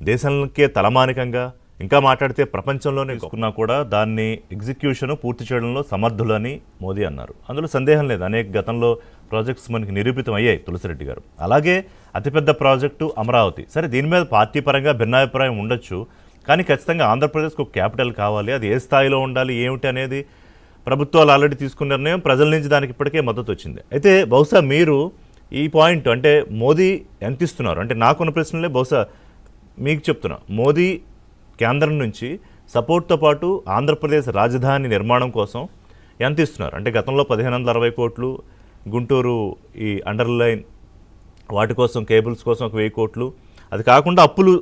దేశానికే తలమానికంగా, ఇంకా మాట్లాడితే ప్రపంచంలోనే తీసుకున్నా కూడా దాన్ని ఎగ్జిక్యూషన్ పూర్తి చేయడంలో సమర్థులని మోదీ అన్నారు. అందులో సందేహం లేదు. అనేక గతంలో ప్రాజెక్ట్స్ మనకి నిరూపితం అయ్యాయి తులసిరెడ్డి గారు. అలాగే అతిపెద్ద ప్రాజెక్టు అమరావతి. సరే, దీని మీద పార్టీ పరంగా భిన్నాభిప్రాయం ఉండొచ్చు, కానీ ఖచ్చితంగా ఆంధ్రప్రదేశ్కి ఒక క్యాపిటల్ కావాలి. అది ఏ స్థాయిలో ఉండాలి ఏమిటి అనేది ప్రభుత్వాలు ఆల్రెడీ తీసుకున్న నిర్ణయం, ప్రజల నుంచి దానికి ఇప్పటికే మద్దతు వచ్చింది. అయితే బహుశా మీరు ఈ పాయింట్ అంటే మోదీ ఎంత ఇస్తున్నారు అంటే, నాకున్న ప్రశ్నలే బహుశా మీకు చెప్తున్నా. మోదీ కేంద్రం నుంచి సపోర్ట్తో పాటు ఆంధ్రప్రదేశ్ రాజధాని నిర్మాణం కోసం ఎంత ఇస్తున్నారు అంటే, గతంలో 1560 కోట్లు, గుంటూరు ఈ అండర్లైన్ వాటి కోసం కేబుల్స్ కోసం ఒక 1000 కోట్లు, అది కాకుండా అప్పులు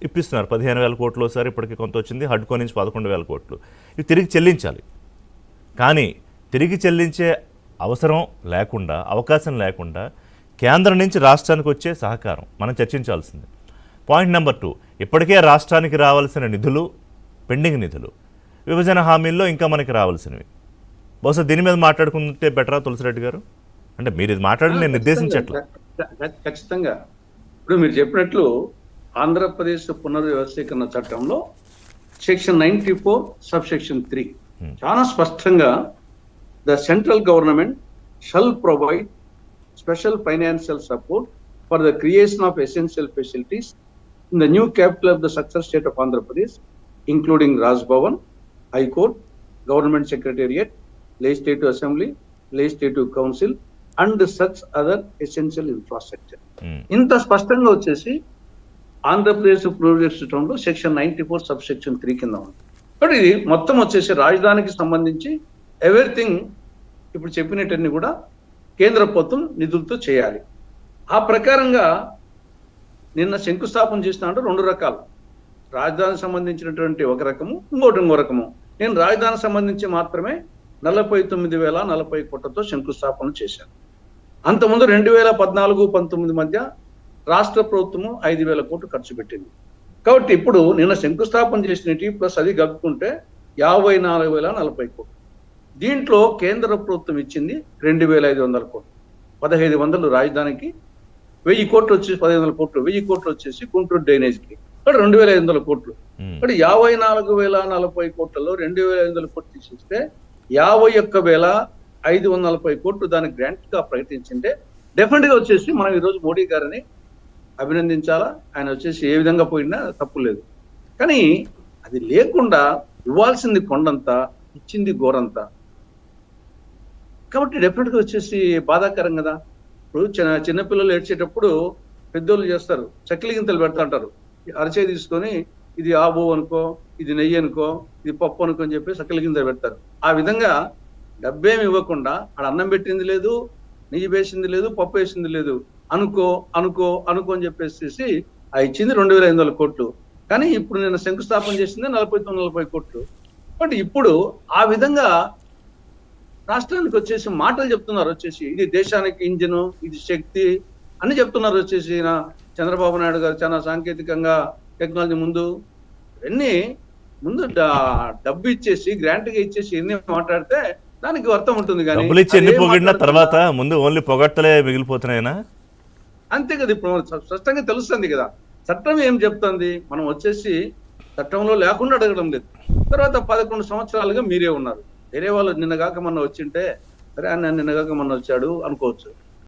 ఇప్పిస్తున్నారు 15,000 కోట్లు ఒకసారి, ఇప్పటికీ కొంత వచ్చింది. హడ్కో నుంచి 11,000 కోట్లు. ఇవి తిరిగి చెల్లించాలి. కానీ తిరిగి చెల్లించే అవసరం లేకుండా, అవకాశం లేకుండా కేంద్రం నుంచి రాష్ట్రానికి వచ్చే సహకారం మనం చర్చించాల్సింది. పాయింట్ నెంబర్ 2, ఇప్పటికే రాష్ట్రానికి రావాల్సిన నిధులు, పెండింగ్ నిధులు, విభజన హామీల్లో ఇంకా మనకి రావాల్సినవి. బహుశా దీని మీద మాట్లాడుకుంటే బెటరా తులసిరెడ్డి గారు? అంటే మీరు ఇది మాట్లాడి నేను నిర్దేశించట్లా. ఖచ్చితంగా ఇప్పుడు మీరు చెప్పినట్లు ఆంధ్రప్రదేశ్ పునర్వ్యవస్థీకరణ చట్టంలో సెక్షన్ 94 సబ్సెక్షన్ 3 చాలా స్పష్టంగా the central government shall provide special financial support for the creation of essential facilities in the new capital of the successor state of Andhra Pradesh, including Raj Bhavan, High Court, Government Secretariat, Legislative Assembly, Legislative Council, and such other essential infrastructure. ఇంత స్పష్టంగా వచ్చేసి ఆంధ్రప్రదేశ్ పునర్వ్యవస్థ చట్టంలో section 94 subsection 3 కింద ఉంది. But ఇది మొత్తం వచ్చేసి రాజధానికి సంబంధించి ఎవ్రీథింగ్ ఇప్పుడు చెప్పినట్టన్ని కూడా కేంద్ర ప్రభుత్వం నిధులతో చేయాలి. ఆ ప్రకారంగా నిన్న శంకుస్థాపన చేసినట్టు 2 రకాలు, రాజధానికి సంబంధించినటువంటి ఒక రకము, ఇంకో రకము. నేను రాజధానికి సంబంధించి మాత్రమే 49,040 కోట్లతో శంకుస్థాపన చేశాను. అంతకుముందు 2014-19 మధ్య రాష్ట్ర ప్రభుత్వము 5,000 కోట్లు ఖర్చు పెట్టింది. కాబట్టి ఇప్పుడు నిన్న శంకుస్థాపన చేసినవి ప్లస్ అది కలుపుకుంటే 54,040 కోట్లు. దీంట్లో కేంద్ర ప్రభుత్వం ఇచ్చింది 2,500 కోట్లు, 1,500 రాజధానికి, 1000 కోట్లు వచ్చేసి 1,500 కోట్లు, 1000 కోట్లు వచ్చేసి గుంటూరు డ్రైనేజ్కి, ఇక్కడ 2,500 కోట్లు. ఇక్కడ 54,040 కోట్లలో 2,500 కోట్లు తీసిస్తే 51,540 కోట్లు దానికి గ్రాంట్ గా ప్రకటించింటే డెఫినెట్ గా వచ్చేసి మనం ఈరోజు మోడీ గారిని అభినందించాలా. ఆయన వచ్చేసి ఏ విధంగా పోయినా తప్పు లేదు. కానీ అది లేకుండా ఇవ్వాల్సింది కొండంతా, ఇచ్చింది గోరంతా. కాబట్టి డెఫినెట్ గా వచ్చేసి బాధాకరం కదా. ఇప్పుడు చిన్నపిల్లలు ఏడ్చేటప్పుడు పెద్దోళ్ళు చేస్తారు, చక్కెలి గింతలు పెడతా అంటారు, అరచే తీసుకొని ఇది ఆబు అనుకో, ఇది నెయ్యి అనుకో, ఇది పప్పు అనుకో అని చెప్పి చక్కెలి గింతలు పెడతారు. ఆ విధంగా డబ్బేమి ఇవ్వకుండా ఆడ అన్నం పెట్టింది లేదు, నెయ్యి వేసింది లేదు, పప్పు వేసింది లేదు, అనుకో అనుకో అనుకో అని చెప్పేసి ఆ ఇచ్చింది 2,500 కోట్లు. కానీ ఇప్పుడు నేను శంకుస్థాపన చేసింది 49,40 కోట్లు. బట్ ఇప్పుడు ఆ విధంగా రాష్ట్రానికి వచ్చేసి మాటలు చెప్తున్నారు, వచ్చేసి ఇది దేశానికి ఇంజిన్, ఇది శక్తి అని చెప్తున్నారు. వచ్చేసి చంద్రబాబు నాయుడు గారు చాలా సాంకేతికంగా టెక్నాలజీ ముందు డబ్బు ఇచ్చేసి గ్రాంట్గా ఇచ్చేసి ఎన్ని మాట్లాడితే దానికి అర్థం ఉంటుంది. కానీ తర్వాత ముందు ఓన్లీ పొగట్టలే మిగిలిపోతున్నాయినా, అంతే కదా. ఇప్పుడు స్పష్టంగా తెలుస్తుంది కదా చట్టం ఏం చెప్తుంది. మనం వచ్చేసి చట్టంలో లేకుండా అడగడం లేదు. తర్వాత 11 సంవత్సరాలుగా మీరే ఉన్నారు. వేరే వాళ్ళు నిన్నగాక మొన్న వచ్చింటే సరే ఆయన నిన్నగాక మొన్న వచ్చాడు అనుకోవచ్చు.